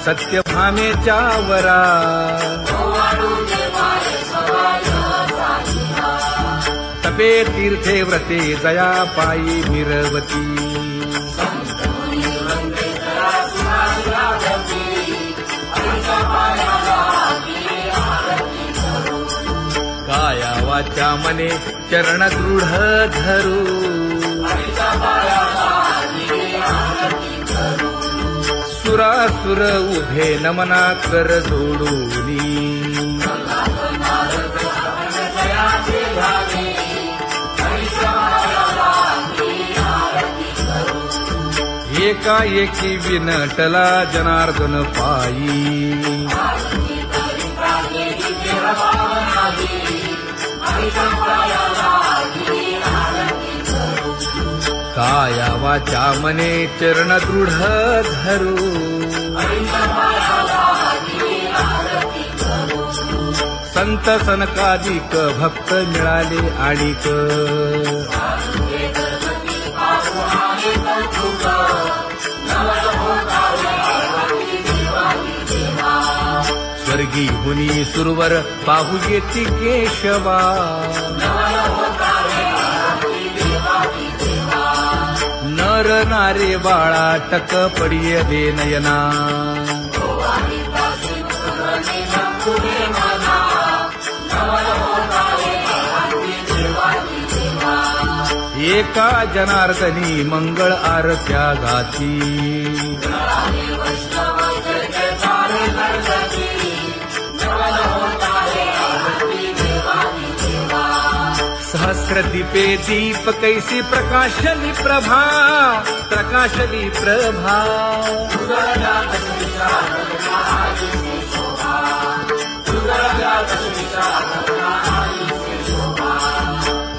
सत्यभामेच्या वरा तपे तीर्थे व्रते जया पायी मिरवती काया वाचा मने चरण दृढ धरू सुरासुर उभे नमना कर जोडूनी एकाएकी विनटला जनार्दन पायी काया वाचा मने चरण दृढ धरू संत सनकादिक भक्त मिळाले आणिक स्वर्गी हुनी सुरवर पाहू येती केशवा नर नारे बाळा टक पडिये दे नयना एका जनार्दनी मंगळ आरत्या गाती सहस्र दीपे दीप कैसी प्रकाशली प्रभा प्रकाशली प्रभा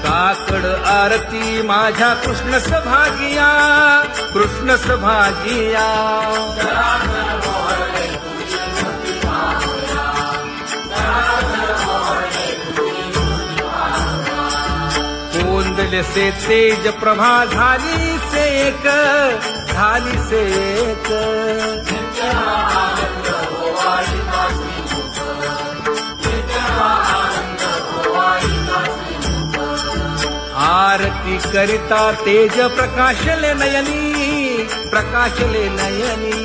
काकड आरती माझ्या कृष्ण सभागिया कृष्ण सभागिया कोंदले से तेज प्रभा झाली से एक झाली से एक आरती करिता तेज प्रकाशले नयनी प्रकाशले नयनी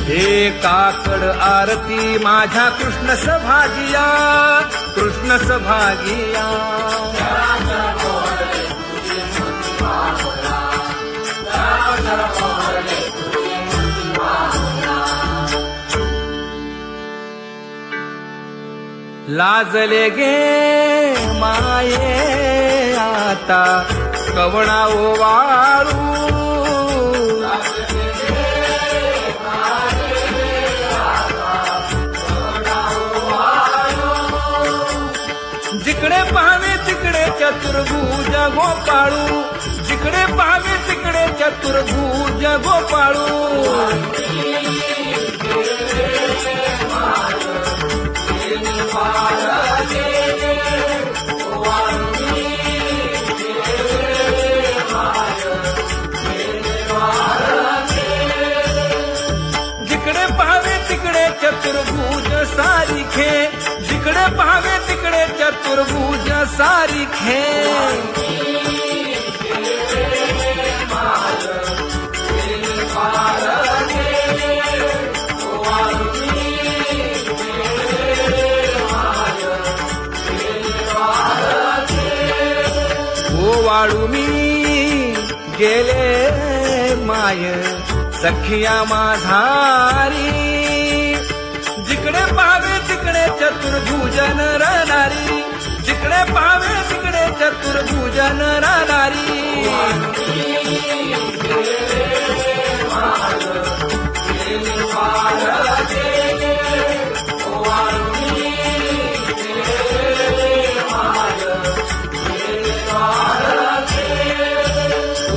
हे काकड आरती माझ्या कृष्ण सभागिया कृष्ण सभागिया लाजले गे माये आता कवणा ओवाळू जिकडे पाहावे तिकडे चतुर्भुज गोपाळू जिकडे पाहावे तिकडे चतुर्भुज गोपाळू जिकडे पाहावे तिकडे चतुर्भुज सारिखे जिकडे पाहावे तिकडे चतुर्भुज सारिखे ओवाळू मी गेले माय सखिया माझारी जिकडे पाहावे तिकडे चतुर्भुज नरनारी जिकडे पाहावे तिकडे चतुर्भुज नरनारी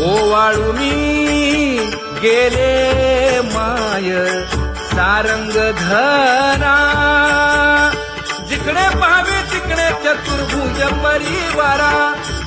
ओवाळू मी गेले माय सारंग धरा जिकडे पाहावे तिकडे चतुर्भुज परिवारा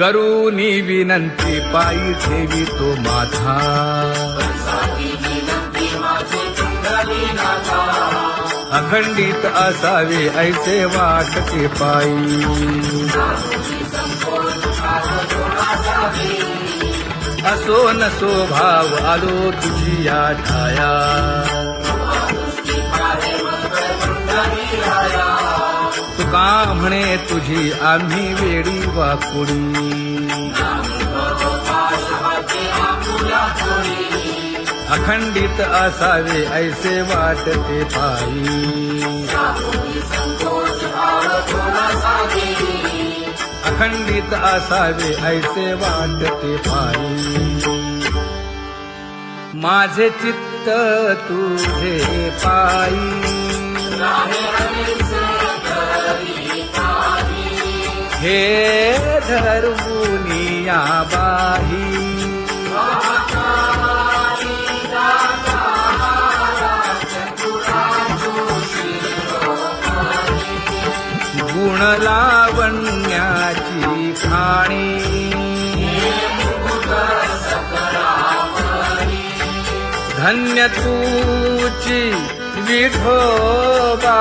करूनी विनंती पायी ठेवी तो माझा अखंडित असावे ऐसे वाटते पायी असो नसो भाव आलो तुझी या ठाया तुका म्हणे तुझी आम्ही वेडी वाकुडी अखंडित असावे ऐसे वाटते पायी अखंडित असावे ऐसे वाटते पायी माझे चित्त तुझे पायी हे धर्मुनिया बाही गुण लावण्याची खाणी धन्य तूची विठोबा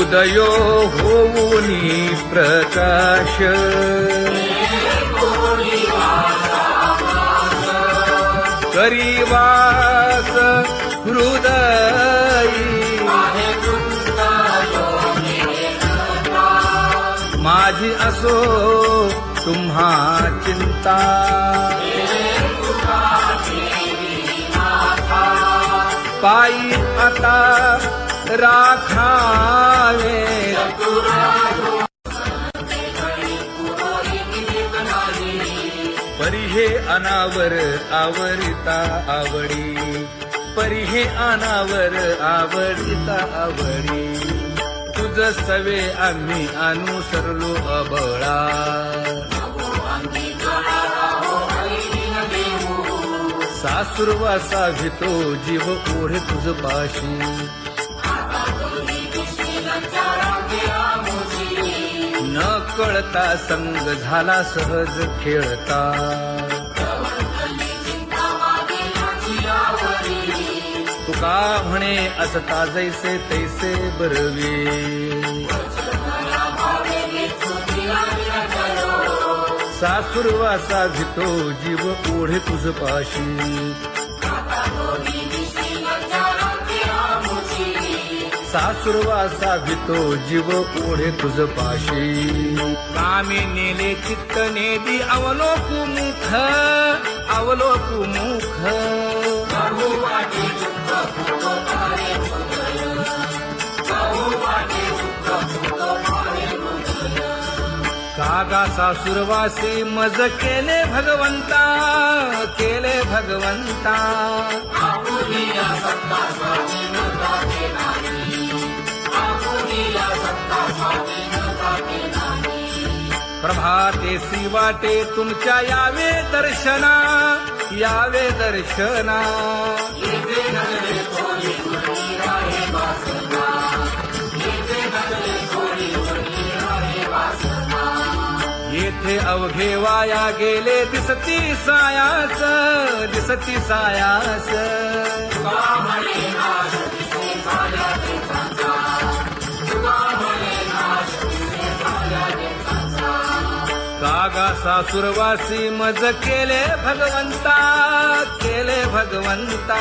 उदयो होऊनी प्रकाश करीवास हृदयी माझी असो तुम्हा चिंता पायी आता राखावे परी हे अनावर आवरिता आवडी परी हे अनावर आवडिता आवडी तुझ सवे आम्ही अनुसरलो अबळा सासुरवासा भितो जीव ओढे तुझ पाशी न कळता संग झाला सहज खेळता तुका म्हणे असता जैसे तैसे बरवे सासुरवासा भितो जीव ओढे तुझ पाशी सासुरवासा भितो जीव ओढे तुझ पाशी कामी नेले चित्त नेदी अवलोकु मुख अवलोकु मुख कागा सासुरवासी मज केले भगवंता केले भगवंता प्रभाते वाटे तुमच्या यावे दर्शना यावे दर्शना येथे अवघे वाया गेले दिसती सायास दिसती सायास कागा सासुरवासी मज केले भगवंता केले भगवंता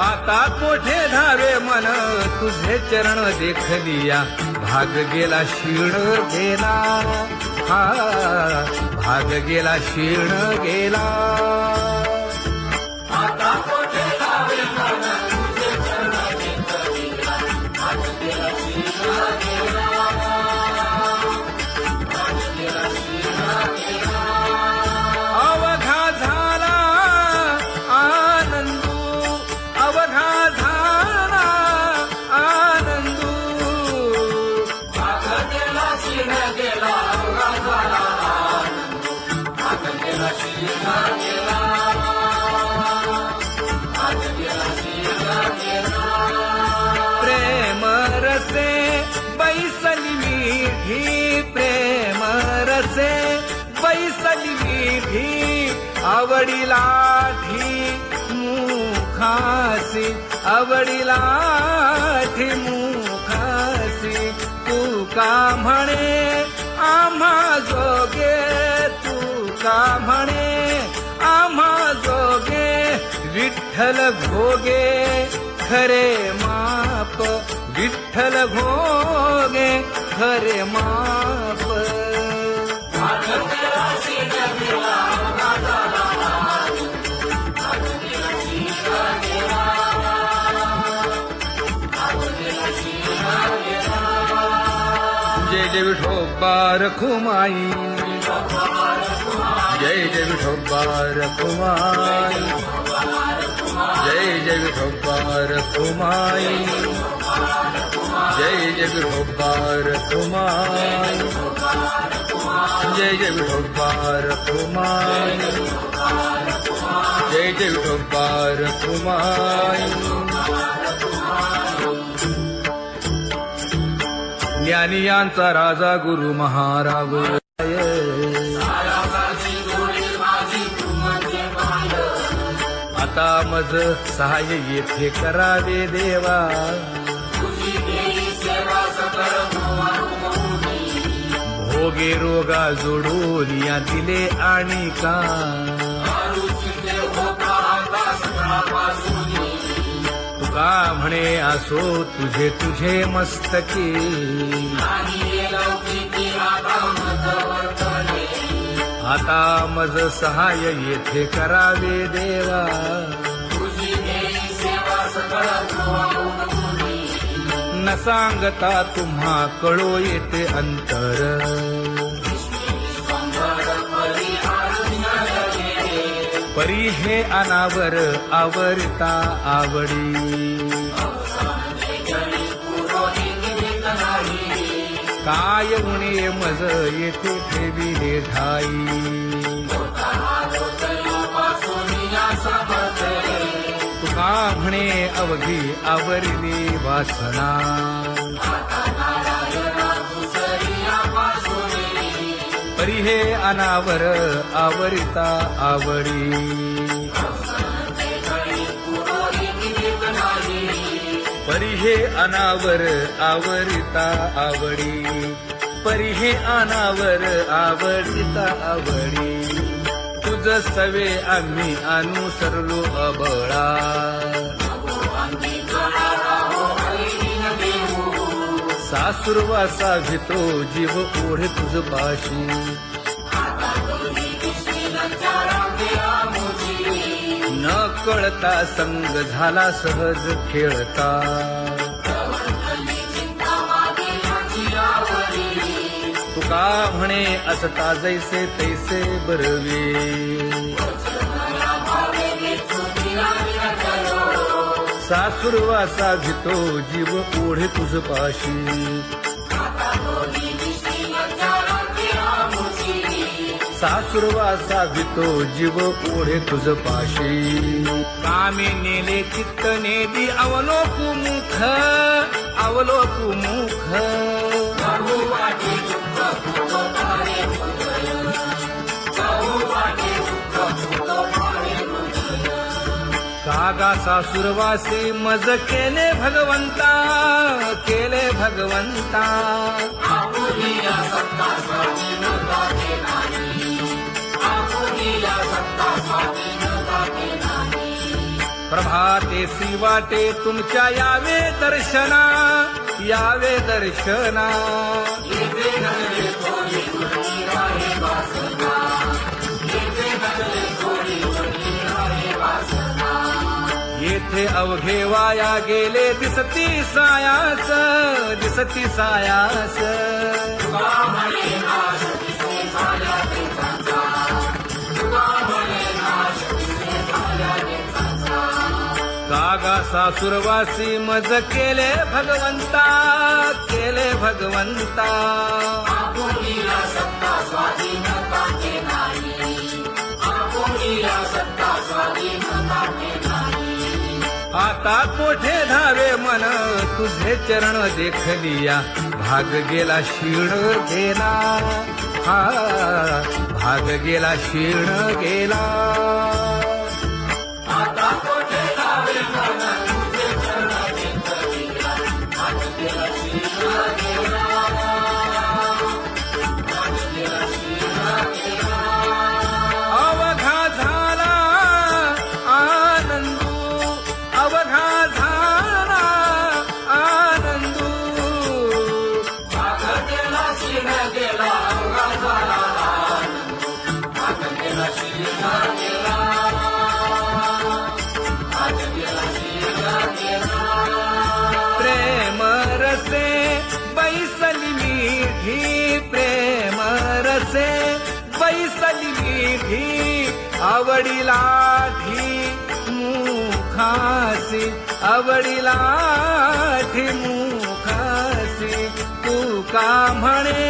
आता कोठे धावे मन तुझे चरण देखलिया भाग गेला क्षीण गेला हा भाग गेला क्षीण गेला आता कोठे धावे मन तुझे चरण देखलिया भाग गेला क्षीण गेला अवघा झाला आनंदू अवघा झाला आनंदू भाग गेला क्षीण गेला अवघा झाला आनंदू भाग गेला क्षीण गेला मुखासे बैसली विधी आवडीला मुखासी आवडीला मुखासी तू का म्हणे आम्हा जोगे तू का म्हणे आम्हा जोगे विठ्ठल भोगे खरे माप विठ्ठल भोगे खरे माप जय जय विठोबा रखुमाई जय जय विठोबा रखुमाई जय जय विठोबा रखुमाई जय जय विठोबा रखुमाई जय जय विठोबा रखुमाई जय जय विठोबा रखुमाई ज्ञानियांचा राजा गुरु महाराज आता मज सहाय्य येथे करावे देवा भोगे रोगा जोडून या दिले आणि का तुका म्हणे असो तुझे तुझे मस्तकी आता मज सहाय्य येथे करावे देवा न सांगता तुम्हा कळो येते अंतर परी हे अनावर आवरता आवडी काय उणे मज येथे ठेविले ठाई तुका म्हणे अवघी आवरली वासना परी हे अनावर आवरिता आवडी परी हे अनावर आवरिता आवडी परी हे अनावर आवडिता आवडी तुझ सवे आम्ही अनुसरलो अबळा सासुरवासा भितो जीव ओढे तुझ पाशी न कळता संग झाला सहज खेळता तुका म्हणे असता जैसे तैसे बरवे सासुरवासा भितो जीव ओढे तुझ पाशी सासुरवासा भितो जीव ओढे तुझ पाशी कामे नेले चित्त नेदी अवलोकु मुख अवलोकु मुख कागा सासुरवासी मज केले भगवंता केले भगवंता प्रभाते सी वाटे तुमच्या यावे दर्शना यावे दर्शना येथे अवघे वाया गेले दिसती सायास दिसती सायास कागा सासुरवासी मज केले भगवंता केले भगवंता आता कोठे धावे मन तुझे चरण देखलिया भाग गेला शीण गेला हा भाग गेला शीर्ण गेला अवघा झाला आनंदू अवघा झाला आनंदू प्रेम रसे बैसली मीठी प्रेम रसे बैसली मीठी आवडीला ठी मुखासी आवडीला ठी मुखासी तू का म्हणे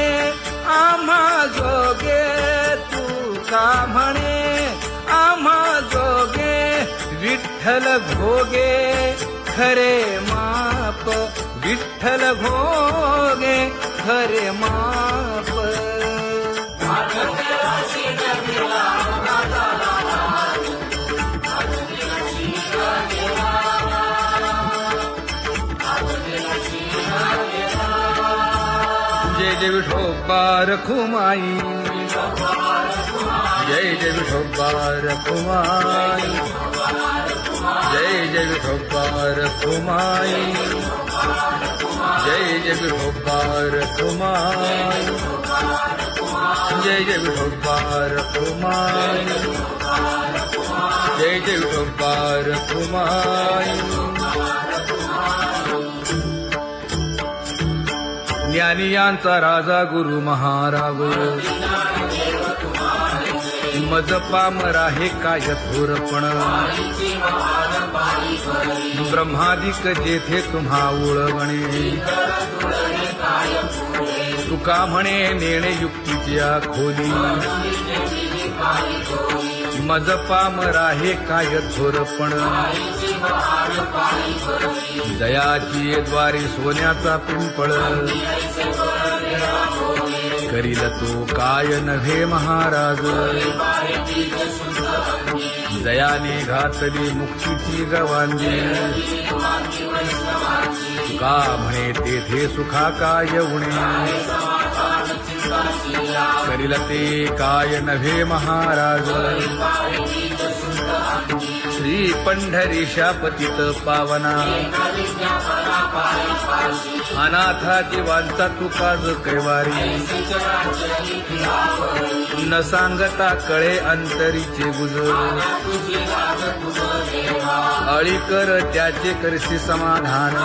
आम्हा जोगे तू का म्हणे आम्हा जोगे विठ्ठल भोगे खरे माप विठ्ठल भोगे खरे माप जय जय विठोबा रखुमाई जय जय विठोबा रखुमाई जय जय विठोबा रखुमाई जय जय विठोबा रखुमाई जय जय विठोबा रखुमाई जय जय विठोबा रखुमाई ज्ञानियांचा राजा गुरु महाराज मज पामरा हे काय थोरपण ब्रह्मादिक जेथे तुम्हा उळवणे तुका म्हणे नेणे युक्तीच्या खोली मज पामरा हे काय थोरपण दयाची द्वारे सोन्याचा पिंपळ करील तो काय नव्हे महाराज दयाने घातली मुक्तीची गवांजी का म्हणे तेथे सुखा काय उणे करील ते काय नव्हे महाराज श्री पंढरीशा पतित पावना अनाथा जीवांचा तुकाज कैवारी न सांगता कळे अंतरीचे गुजर अळी कर त्याचे करशी समाधान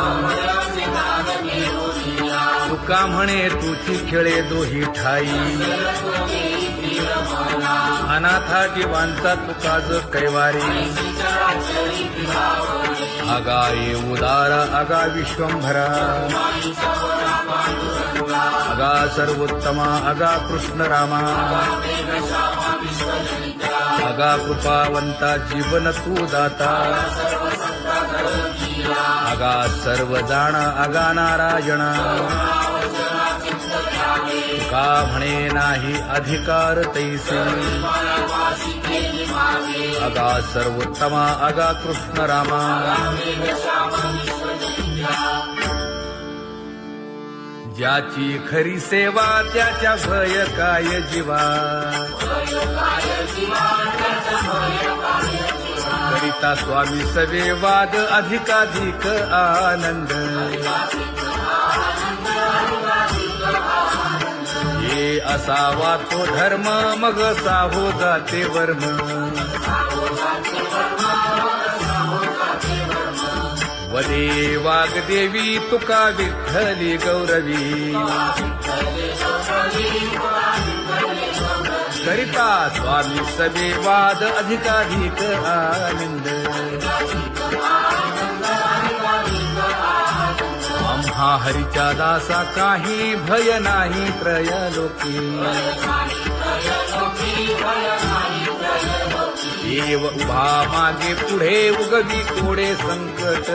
तुका म्हणे तुची खेळे दोही ठाई अनाथा जीवांचा तुकाज कैवारी अगा ये उदार अगा विश्वंभरा अगा सर्वोत्तमा अगा कृष्ण रामा अगा कृपावंता जीवन तू दाता अगा सर्व जाणा अगा नारायणा का म्हणे नाही अधिकार तैसे अगा सर्वोत्तमा अगा कृष्ण रामा ज्याची खरी सेवा त्याच्या भय काय जीवा करिता स्वामी सवे वाद अधिकाधिक आनंद हे असावा तो धर्म मग साहो जाते वर्म वदे वाग्देवी तुका विठ्ठली गौरवी करिता स्वामी सवे वाद अधिकाधिक आनंद आम्हा हरीच्या दासा काही भय नाही त्रयलोकी देव उभा मागे पुढे उगवी कोडे संकट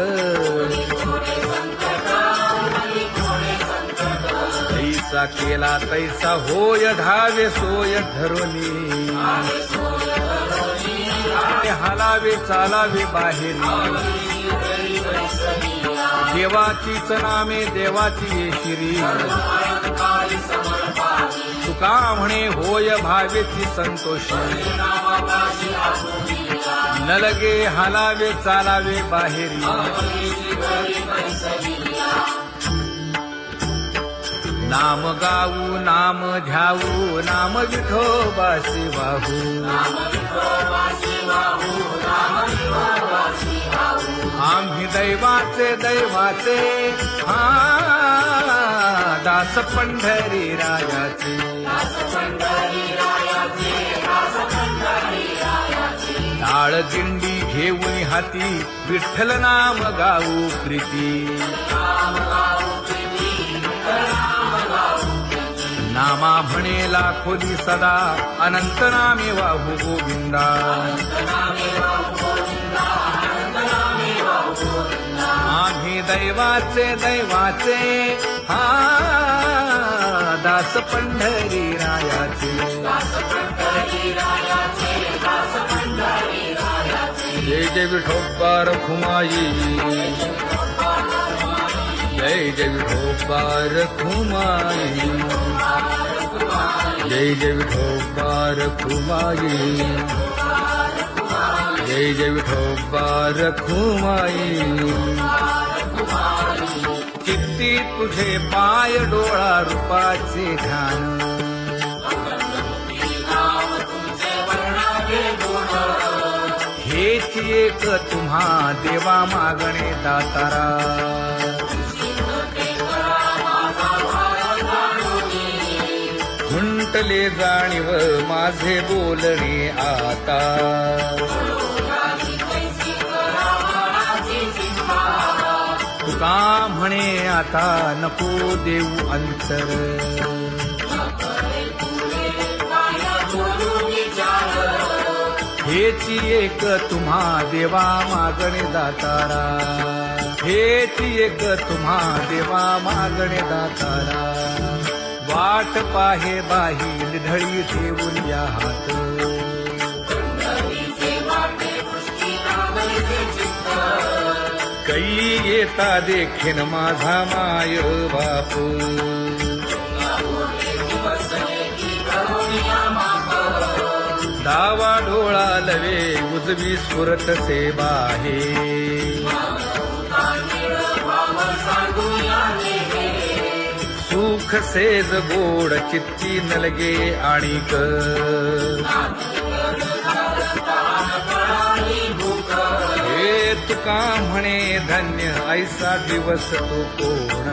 जैसा केला तैसा होय धावे सोय धरोनी हालावे चालावे बाहेरी देवाचीच नामे देवाची येशिरी तुका म्हणे होय भावेची संतोषी न लगे हालावे चालावे बाहेरी नाम गाऊ नाम ध्याऊ नाम विठोबासी वाहू आम्ही दैवाचे दैवाचे हा दास पंढरी रायाचे टाळ दिंडी घेऊन हाती विठ्ठल नाम गाऊ प्रीती नामा म्हणेला खोली सदा अनंत नामे वाहू गोविंदा आम्ही दैवाचे दैवाचे हा दास पंढरी रायाचे जय जय विठोबा रखुमाई जय जय विठोबा रखुमाई जय जय विठोबा रखुमाई जय जय विठोबा रखुमाई चित्ती तुझे पाय डोळा रूपाचे ध्यान हेच एक तुम्हा देवा मागणे दातारा खुंटले जाणीव माझे बोलणे आता तुका म्हणे आता नको देऊ अंतर हेची एक तुम्हा देवा मागणे दातारा हेची एक तुम्हा देवा मागणे दातारा वाट पाहे बाही ढळी ठेवून या हात कै येता देखीन माझा माय बाप डावा डोळा लवे उजवी सुरत से बाहे सुख सेज गोड चित्ती नलगे आणिक हे तुका म्हणे धन्य ऐसा दिवस तो कोण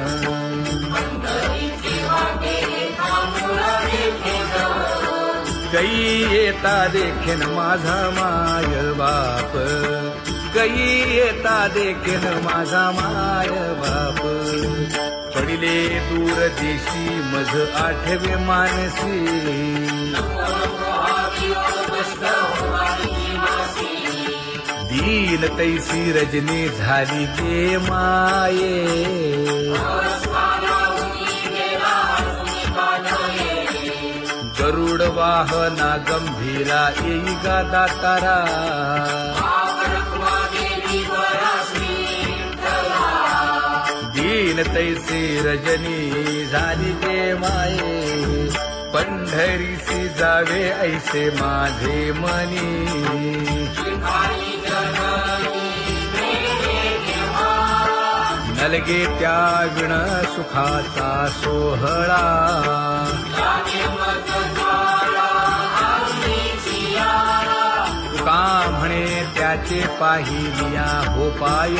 कै येता देखीन माझा माय बाप कै येता देखीन माझा माय बाप पडिले दूर देशी मज आठवे मानसी दीन तैसी रजनी झाली गे माये गरुड वाहना गंभीरा येई गा दातारा दीन तैसी रजनी झाली गे माये पंढरीसी जावे ऐसे माझे मनी नलगे त्या विण सुखाचा सोहळा तुका म्हणे त्याचे पाहिलिया हो पाय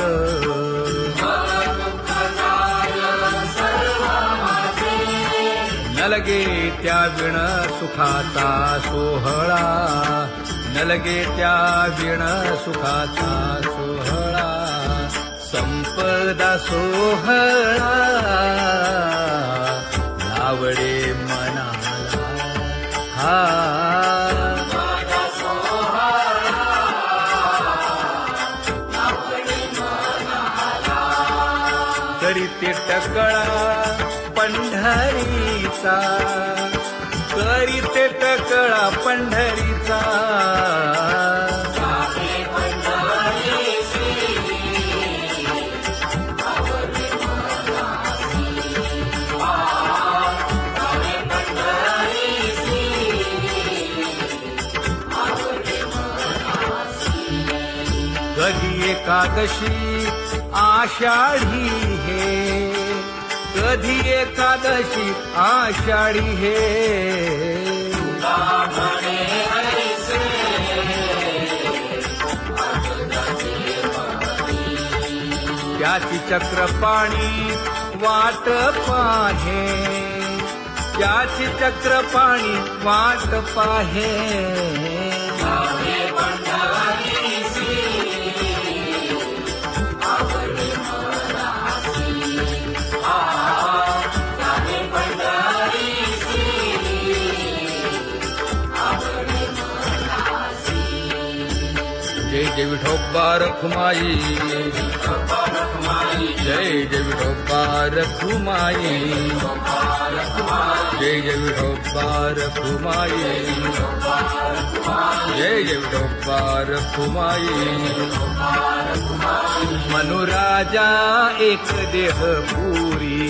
नलगे त्या विण सुखाचा सोहळा नलगे त्या विण सुखाचा सोहळा संपदा सोहळा लावडे मनाला हा तरी ते टकळा पंढरीचा, करीते टकळा पंढरीचा. कधी एकादशी आषाढी हे, कधी एकादशी आषाढी हे. त्याची चक्रपाणी वाट पाहे, त्याची चक्रपाणी वाट पाहे. जय जय विठोबा रखुमाई, जय जय विठोबा रखुमाई, जय जय विठोबा रखुमाई, जय जय विठोबा रखुमाई. मनुराजा एक देह पुरी,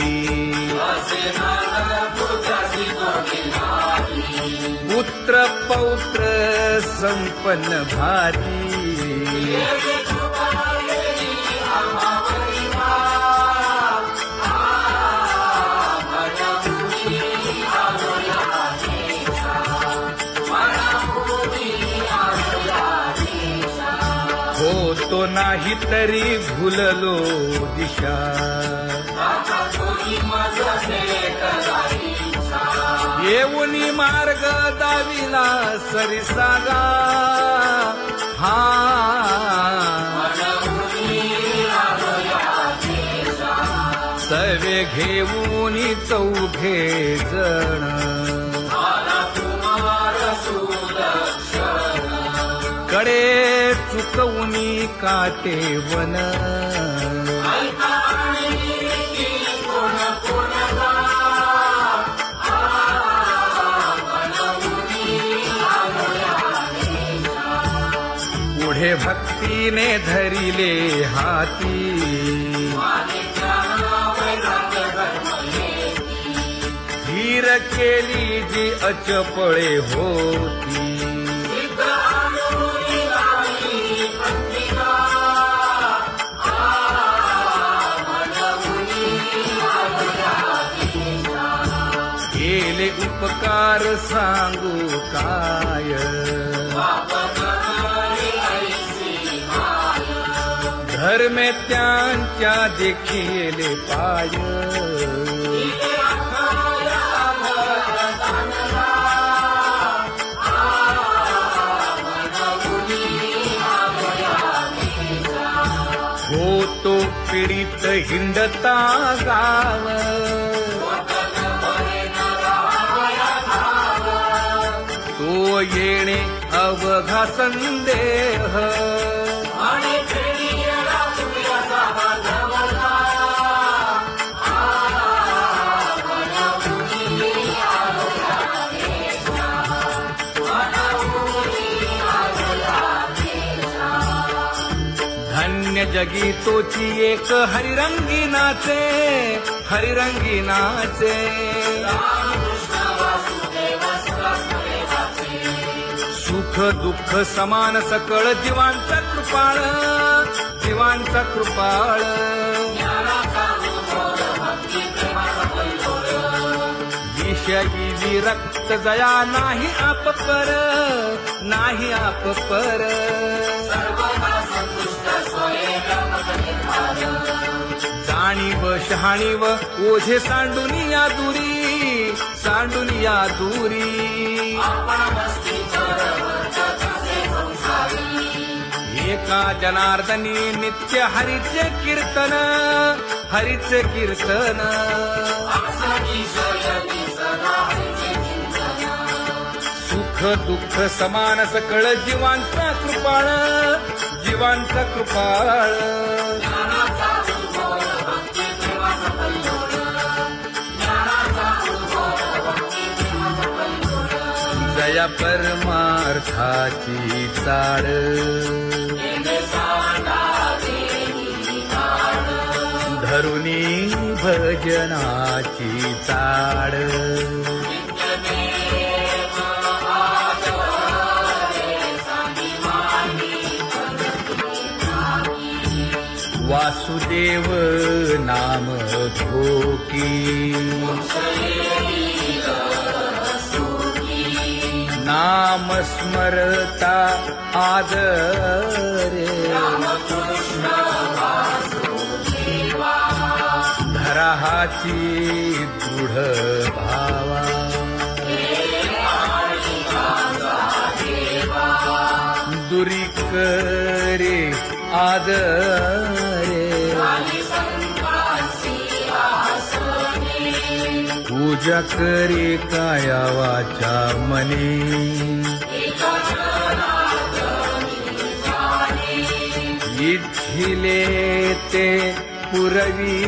पुत्र पौत्र संपन्न भारी. होतो नाही तरी भुललो दिशा, येऊनी मार्ग दाविला सरिसागा. हा सवे घेऊनी चौघे जण, कडे चुकवूनी काटे वन. पुढे भक्तीने धरिले हाती, धीर केली जी अचपळे होती. केले उपकार सांगू काय, धर्मे त्यांच्या देखिले पाय. होतो पीडित हिंडता गाव, तो येणे अवघा संदेह. धन्य जगी तोची एक हरिरंगी नाचे, हरिरंगी नाचे. सुख दुःख समान सकळ जीवांचा कृपाळ, जीवांचा कृपाळ. विषयी विरक्त जया नाही आप पर, नाही आप पर. जाणीव शहाणीव ओझे सांडुनिया दुरी, सांडुनिया दुरी. एका जनार्दनी नित्य हरीचे कीर्तन, हरीचे कीर्तन. सुख दुःख समान सकळ जीवांचा कृपाळ, जीवांचा कृपाळ. तुझया परमार्थाची चाळ धरुनी भजनाची चाळ वासुदेव नाम घोकी नाम स्मरता आदरे धराहाची दृढ भावा दुरी करे आदरे पूजा करे काया वाचा मने इच्छिले ते पुरवी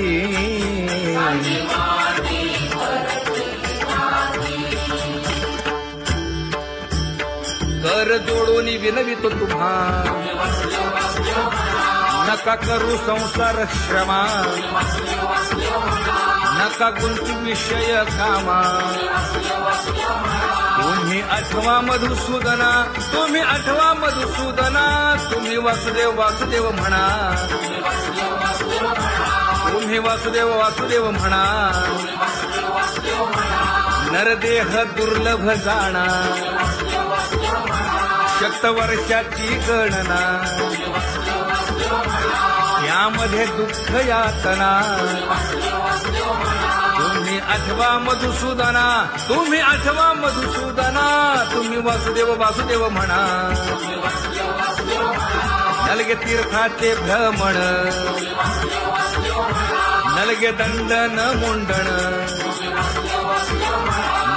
कर जोडून विनवितो तुम्हा नका करू संसार श्रमा नका गुंतू विषय कामा तुम्ही आठवा मधुसूदना तुम्ही आठवा मधुसूदना तुम्ही वासुदेव वासुदेव म्हणा तुम्ही वासुदेव वासुदेव म्हणा नरदेह दुर्लभ जाणा शतवर्षाची गणना यामध्ये दुःख यातना तुम्ही आठवा मधुसूदना तुम्ही आठवा मधुसूदना तुम्ही वासुदेव वासुदेव म्हणा नलगे तीर्थाचे भ्रमण नलगे दंडन मुंडण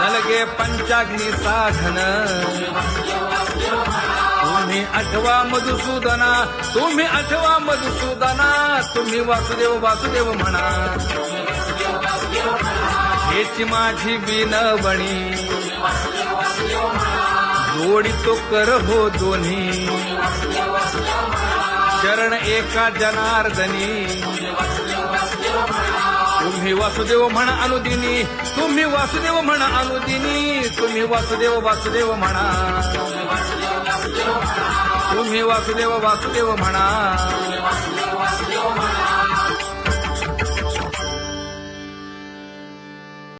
नलगे पंचाग्नी साधन तुम्ही आठवा मधुसूदना तुम्ही आठवा मधुसूदना तुम्ही वासुदेव वासुदेव म्हणा हेची माझी विनवणी जोडितो कर हो दोन्ही शरण एका जनार्दनी तुम्ही वासुदेव म्हणा अनुदिनी तुम्ही वासुदेव म्हणा अनुदिनी तुम्ही वासुदेव वासुदेव म्हणा तुम्ही वासुदेव वासुदेव म्हणा